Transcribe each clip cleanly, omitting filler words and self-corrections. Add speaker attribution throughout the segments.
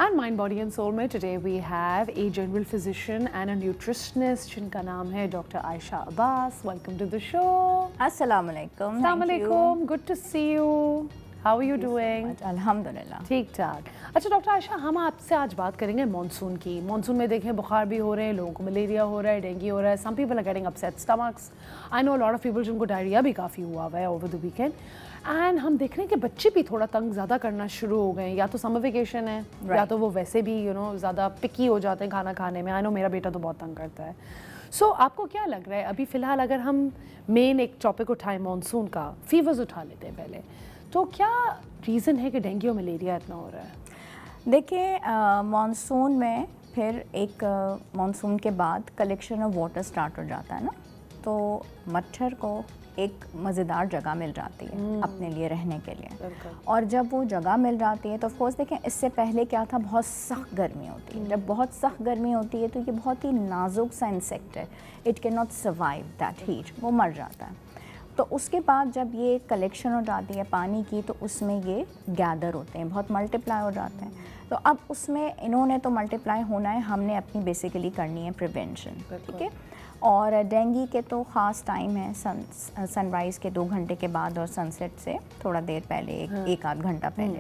Speaker 1: And Mind, Body and Soul में today we have a general physician and a nutritionist जिनका नाम है Dr. Aisha Abbas. Welcome to the show.
Speaker 2: Assalamu alaikum.
Speaker 1: Assalamu alaikum. Good to see you. How are you doing?
Speaker 2: अल्हम्दुलिल्लाह
Speaker 1: ठीक ठाक. अच्छा doctor Ayesha, हम आपसे आज बात करेंगे मानसून की. मानसून में देखें बुखार भी हो रहे हैं, लोगों को मलेरिया हो रहा है, डेंगू हो रहा है. Some people are getting upset stomachs. I know a lot of people जिनको डायरिया भी काफ़ी हुआ हुआ है ओवर द वीकेंड. एंड हम देख रहे हैं कि बच्चे भी थोड़ा तंग ज़्यादा करना शुरू हो गए हैं. या तो समर वेकेशन है या तो वो वैसे भी ज़्यादा पिकी हो जाते हैं खाना खाने में. आई नो मेरा बेटा तो बहुत तंग करता है. सो आपको क्या लग रहा है अभी फ़िलहाल अगर हम मेन एक टॉपिक उठाएं मानसून का, फीवर्स उठा लेते हैं पहले, तो क्या रीज़न है कि डेंगू और मलेरिया इतना हो रहा है?
Speaker 2: देखिए मानसून में फिर एक मानसून के बाद कलेक्शन ऑफ वाटर स्टार्ट हो जाता है ना, तो मच्छर को एक मज़ेदार जगह मिल जाती है अपने लिए रहने के लिए. और जब वो जगह मिल जाती है तो ऑफकोर्स देखें इससे पहले क्या था, बहुत सख्त गर्मी होती है. जब बहुत सख्त गर्मी होती है तो ये बहुत ही नाजुक सा इंसेक्ट है. It can not survive that heat, वो मर जाता है. तो उसके बाद जब ये कलेक्शन हो जाती है पानी की तो उसमें ये गैदर होते हैं, बहुत मल्टीप्लाई हो जाते हैं. तो अब उसमें इन्होंने तो मल्टीप्लाई होना है, हमने अपनी बेसिकली करनी है प्रिवेंशन. ठीक है. और डेंगू के तो ख़ास टाइम है सनराइज़ के 2 घंटे के बाद और सनसेट से थोड़ा देर पहले, एक आध घंटा पहले.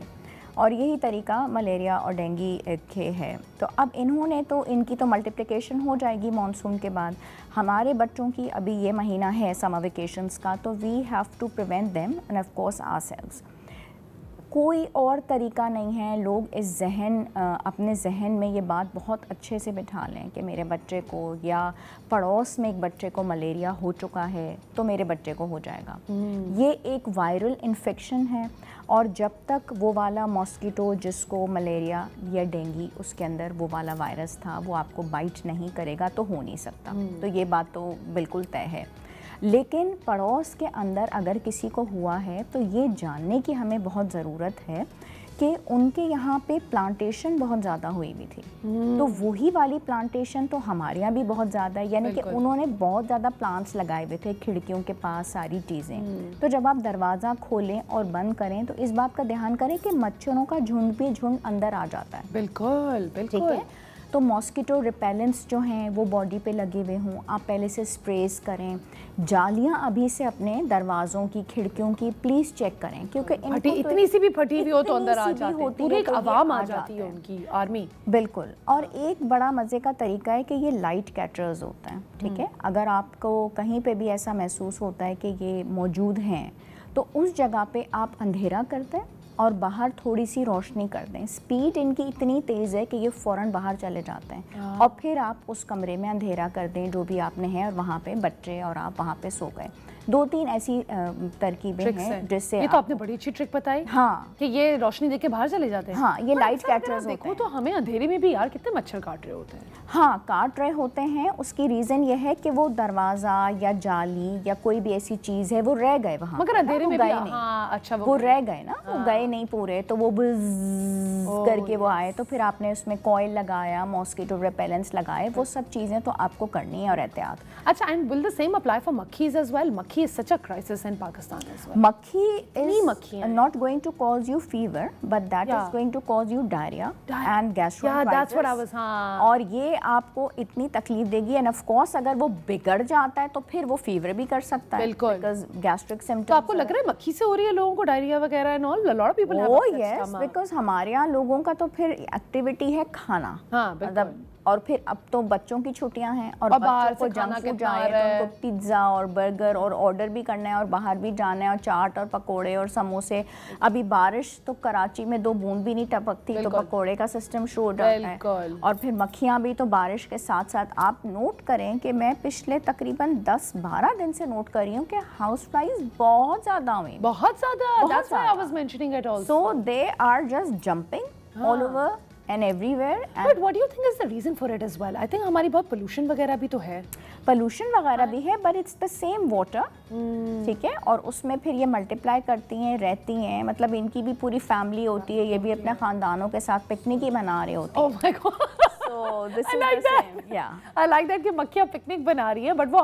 Speaker 2: और यही तरीका मलेरिया और डेंगू के है. तो अब इन्होंने तो इनकी तो मल्टीप्लिकेशन हो जाएगी मानसून के बाद. हमारे बच्चों की अभी ये महीना है समर वेकेशंस का, तो we have to prevent them and of course ourselves. कोई और तरीका नहीं है. लोग इस अपने जहन में ये बात बहुत अच्छे से बिठा लें कि मेरे बच्चे को या पड़ोस में एक बच्चे को मलेरिया हो चुका है तो मेरे बच्चे को हो जाएगा. ये एक वायरल इन्फेक्शन है और जब तक वो वाला मॉस्किटो जिसको मलेरिया या डेंगू उसके अंदर वो वाला वायरस था वो आपको बाइट नहीं करेगा तो हो नहीं सकता. तो ये बात तो बिल्कुल तय है. लेकिन पड़ोस के अंदर अगर किसी को हुआ है तो ये जानने की हमें बहुत ज़रूरत है कि उनके यहाँ पे प्लांटेशन बहुत ज़्यादा हुई हुई थी. तो वही वाली प्लांटेशन तो हमारे यहाँ भी बहुत ज़्यादा है, यानी कि उन्होंने बहुत ज़्यादा प्लांट्स लगाए हुए थे खिड़कियों के पास, सारी चीज़ें. तो जब आप दरवाज़ा खोलें और बंद करें तो इस बात का ध्यान करें कि मच्छरों का झुंड भी झुंड अंदर आ जाता है.
Speaker 1: बिल्कुल बिल्कुल.
Speaker 2: ठीक है. तो मॉस्किटो रिपेलेंट्स जो हैं वो बॉडी पे लगे हुए हों, आप पहले से स्प्रेज करें. जालियां अभी से अपने दरवाज़ों की, खिड़कियों की प्लीज़ चेक करें, क्योंकि
Speaker 1: इतनी सी भी फटी हुई हो तो अंदर आ जाती है, पूरी एक आवाम आ जाती है उनकी आर्मी.
Speaker 2: बिल्कुल. और एक बड़ा मज़े का तरीका है कि ये लाइट कैटरर्स होता है. ठीक है. अगर आपको कहीं पे भी ऐसा महसूस होता है कि ये मौजूद हैं तो उस जगह पे आप अंधेरा कर दें और बाहर थोड़ी सी रोशनी कर दें. स्पीड इनकी इतनी तेज़ है कि ये फ़ौरन बाहर चले जाते हैं. और फिर आप उस कमरे में अंधेरा कर दें जो भी आपने है और वहाँ पे बच्चे और आप वहाँ पे सो गए. 2-3 ऐसी तरकीबें हैं जिससे
Speaker 1: ये तो आपने बड़ी अच्छी ट्रिक बताई.
Speaker 2: हाँ,
Speaker 1: कि ये रोशनी देके बाहर चले जाते हैं.
Speaker 2: हाँ, ये लाइट कैटरर्स होते हैं.
Speaker 1: देखो तो हमें अंधेरे में भी यार कितने मच्छर काट रहे होते हैं.
Speaker 2: हाँ, काट रहे होते हैं. उसकी रीज़न ये है कि वो दरवाज़ा या जाली या कोई भी ऐसी चीज़ है वो रह गए वहाँ,
Speaker 1: मगर अंधेरे में
Speaker 2: गए
Speaker 1: नहीं. हाँ, अच्छा
Speaker 2: वो रह गए ना, वो गए नहीं पूरे, तो वो बुज़ करके वो आए. तो फिर आपने उसमें कॉइल लगाया, मॉस्किटो रिपेलेंट्स लगाए, वो सब चीज़ें तो आपको करनी है और एहतियात.
Speaker 1: अच्छा, and will the same apply for मक्खीज एज वेल? मक्खी is such a crisis in Pakistan as well.
Speaker 2: Makhi is not going to cause you fever, but that is going to cause you diarrhea and gastroenteritis.
Speaker 1: Yeah, that's what I was. हाँ.
Speaker 2: और ये आपको इतनी तकलीफ देगी. And of course अगर वो बिगड़ जाता है तो फिर वो फीवर भी कर सकता है.
Speaker 1: बिल्कुल.
Speaker 2: Because gastric symptoms.
Speaker 1: तो आपको लग रहा है मक्खी से हो रही है लोगों को डायरिया वगैरह and all? Lot of people have.
Speaker 2: Oh yes, because हमारे यहाँ लोगों का तो फिर एक्टिविटी है खाना.
Speaker 1: हाँ, मतलब
Speaker 2: और फिर अब तो बच्चों की छुट्टियां हैं और बच्चों को जंक फूड जाए तो उनको पिज्ज़ा और बर्गर और ऑर्डर भी करना है और बाहर भी जाना है और चाट और पकोड़े और समोसे. अभी बारिश तो कराची में 2 बूंद भी नहीं टपकती तो पकोड़े का सिस्टम शुरू हो जाता है. और फिर मक्खियाँ भी तो बारिश के साथ साथ. आप नोट करें कि मैं पिछले तकरीबन 10-12 दिन से नोट कर रही हूँ कि हाउस फ्लाइज बहुत ज़्यादा हुई.
Speaker 1: बहुत ज़्यादा.
Speaker 2: So they are just jumping all over and everywhere.
Speaker 1: But what do you think is the reason for it as well? I think हमारी बहुत pollution वगैरह भी तो है.
Speaker 2: Pollution वगैरह भी है, but it's the same water. ठीक है. और उसमें फिर ये मल्टीप्लाई करती हैं, रहती हैं. मतलब इनकी भी पूरी फैमिली होती है, ये भी अपने ख़ानदानों के साथ पिकनिक ही मना रहे होते हैं.
Speaker 1: Oh my God.
Speaker 2: So So this
Speaker 1: I
Speaker 2: is
Speaker 1: like
Speaker 2: the
Speaker 1: that.
Speaker 2: same. Yeah.
Speaker 1: I like that कि मक्खियाँ पिकनिक बना रही हैं, बट वो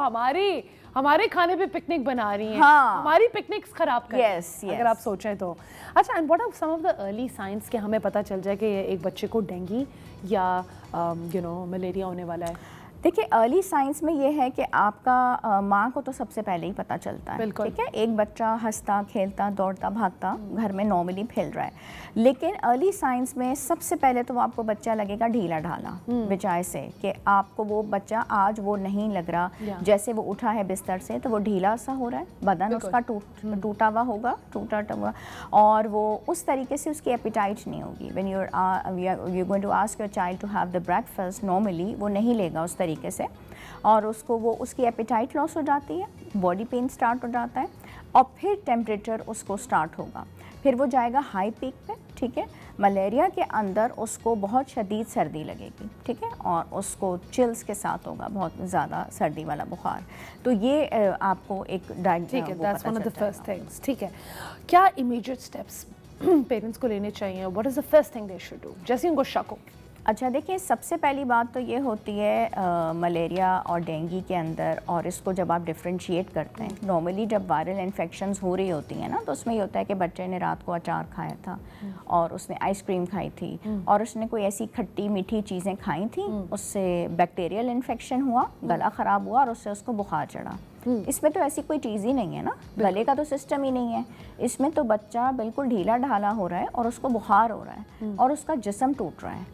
Speaker 1: हमारे खाने पे पिकनिक बना रही हैं,
Speaker 2: हाँ.
Speaker 1: हमारी पिकनिक्स खराब कर रही हैं,
Speaker 2: Yes, yes.
Speaker 1: अगर आप सोचें तो. अच्छा, and what are some of the early signs कि हमें पता चल जाए कि एक बच्चे को डेंगू या मलेरिया होने वाला है?
Speaker 2: देखिए, अर्ली साइंस में ये है कि आपका माँ को तो सबसे पहले ही पता चलता है, ठीक है. एक बच्चा हंसता खेलता दौड़ता भागता घर में नॉर्मली खेल रहा है, लेकिन अर्ली साइंस में सबसे पहले तो आपको बच्चा लगेगा ढीला ढाला बिचाए से, कि आपको वो बच्चा आज वो नहीं लग रहा, जैसे वो उठा है बिस्तर से तो वो ढीला सा हो रहा है, बदन उसका टूटा हुआ होगा, और वो उस तरीके से उसकी एपिटाइट नहीं होगी. When you are going to ask your child to have the breakfast, normally वो नहीं लेगा उस तरीके से, और उसकी एपिटाइट लॉस हो जाती है, बॉडी पेन स्टार्ट हो जाता है, और फिर टेम्परेचर उसको स्टार्ट होगा, फिर वो जाएगा हाई पीक पे, ठीक है. मलेरिया के अंदर उसको बहुत शदीद सर्दी लगेगी, ठीक है, और उसको चिल्स के साथ होगा, बहुत ज़्यादा सर्दी वाला बुखार. तो ये आपको एक
Speaker 1: ठीक है, that's one of the first things. ठीक है, क्या इमीडिएट स्टेप्स पेरेंट्स को लेने चाहिए? What is the first thing they should do जैसे उनको शक हो?
Speaker 2: अच्छा, देखिए, सबसे पहली बात तो ये होती है मलेरिया और डेंगू के अंदर, और इसको जब आप डिफ्रेंशिएट करते हैं, नॉर्मली जब वायरल इन्फेक्शंस हो रही होती हैं ना, तो उसमें ये होता है कि बच्चे ने रात को अचार खाया था और उसने आइसक्रीम खाई थी और उसने कोई ऐसी खट्टी मीठी चीज़ें खाई थी, उससे बैक्टीरियल इन्फेक्शन हुआ, गला ख़राब हुआ और उससे उसको बुखार चढ़ा. इसमें तो ऐसी कोई चीज़ ही नहीं है ना, गले का तो सिस्टम ही नहीं है. इसमें तो बच्चा बिल्कुल ढीला ढाला हो रहा है और उसको बुखार हो रहा है और उसका जिस्म टूट रहा है.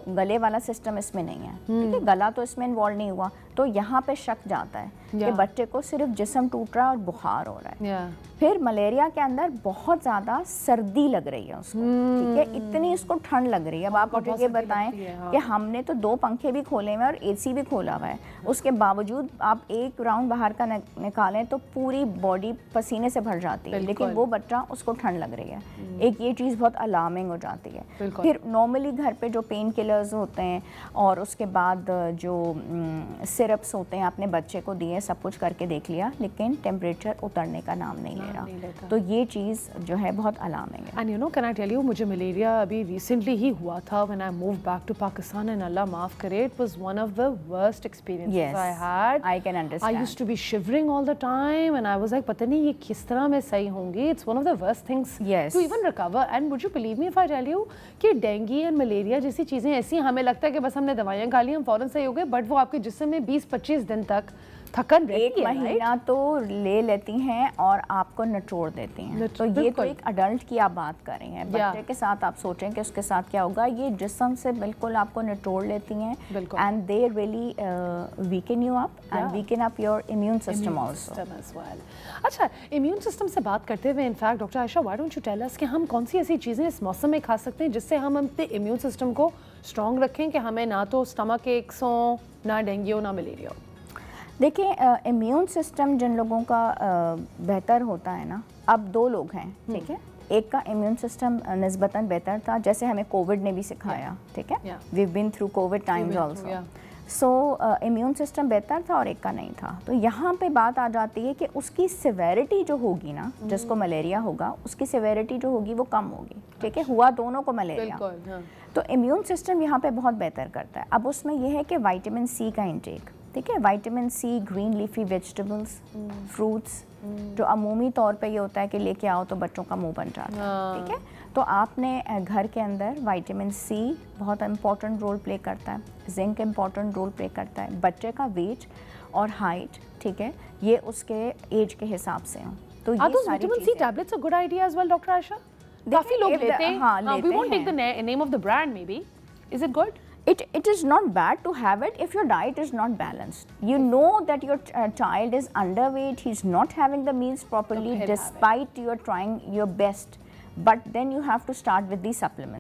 Speaker 2: गले वाला सिस्टम इसमें नहीं है, ठीक है, गला तो इसमें इन्वॉल्व नहीं हुआ, तो यहाँ पे शक जाता है कि बच्चे को सिर्फ जिस्म टूट रहा है और बुखार हो रहा है. फिर मलेरिया के अंदर बहुत ज़्यादा सर्दी लग रही है उसको, ठीक है, इतनी उसको ठंड लग रही है. अब आप मुझे ये बताएं कि हमने तो 2 पंखे भी खोले हुए हैं और एसी भी खोला हुआ है, उसके बावजूद आप एक राउंड बाहर का निकालें तो पूरी बॉडी पसीने से भर जाती है, लेकिन वो बच्चा उसको ठंड लग रही है. एक ये चीज़ बहुत अलार्मिंग हो जाती है. फिर नॉर्मली घर पे जो पेन किलर्स होते हैं और उसके बाद जो सिरप्स होते हैं आपने बच्चे को दिए, सब कुछ करके देख लिया, लेकिन टेम्परेचर उतरने का नाम नहीं ले रहा. तो ये चीज़ जो है बहुत अलार्मिंग है.
Speaker 1: And you know, can I tell you, मुझे मलेरिया अभी रिसेंटली ही हुआ था when I moved back to Pakistan, and अल्लाह माफ़ करे, it was one of the worst experiences I had.
Speaker 2: I can understand.
Speaker 1: I used to be shivering all the time and I was like, पता नहीं ये किस तरह मैं सही होंगी. It's one of the worst things to even recover. And would you believe me if I tell you कि dengue and malaria जैसी चीज़ें ऐसी, हमें लगता है कि बस हमने दवाइयाँ खा ली, हम फ़ौरन सही हो गए, बट वो आपके जिस्म में 20-25 दिन तक थकन रहती है.
Speaker 2: 1 महीना तो ले लेती हैं और आपको निचोड़ देती हैं. तो ये तो एक अडल्ट की आप बात कर रही हैं. बच्चे के साथ आप सोचें कि उसके साथ क्या होगा. ये जिस्म से बिल्कुल आपको निचोड़ लेती हैं, and they really weaken you up and weaken up your immune system also.
Speaker 1: अच्छा, इम्यून सिस्टम से बात करते हुए, in fact doctor Ayesha, why don't you tell us कि हम कौन सी ऐसी चीज़ें इस मौसम में खा सकते हैं जिससे हम अपने इम्यून सिस्टम को स्ट्रॉन्ग रखें कि हमें ना तो स्टमक एक्स हो, ना डेंगू, ना मलेरिया हो?
Speaker 2: देखिए, इम्यून सिस्टम जिन लोगों का बेहतर होता है ना, अब 2 लोग हैं, ठीक है. एक का इम्यून सिस्टम निस्बतन बेहतर था, जैसे हमें कोविड ने भी सिखाया, ठीक है, we been through covid times also. So immune system बेहतर था और एक का नहीं था. तो यहाँ पे बात आ जाती है कि उसकी सिवेरिटी जो होगी ना, जिसको मलेरिया होगा, उसकी सिवेरिटी जो होगी वो कम होगी, ठीक है. हुआ दोनों को मलेरिया, तो इम्यून सिस्टम यहाँ पे बहुत बेहतर करता है. अब उसमें यह है कि विटामिन सी का इंटेक, ठीक है, vitamin C, green leafy vegetables, fruits, जो अमूमी तौर पे ये होता है कि लेके आओ तो बच्चों का मुंह बन जाता है, ठीक है. तो आपने घर के अंदर विटामिन सी बहुत इम्पॉर्टेंट रोल प्ले करता है, जिंक इम्पॉर्टेंट रोल प्ले करता है. बच्चे का वेट और हाइट, ठीक है, ये उसके एज के हिसाब से हो. तो ये सारी
Speaker 1: vitamin C tablets a good idea as well, doctor Ayesha? काफी लोग लेते हैं.
Speaker 2: हाँ,
Speaker 1: we won't take the name of the brand, maybe. Is it good?
Speaker 2: It is not bad to have it if your diet is not balanced. You know that your child is underweight, he's not having the meals properly despite you're trying your best, but then you have to start with these supplements.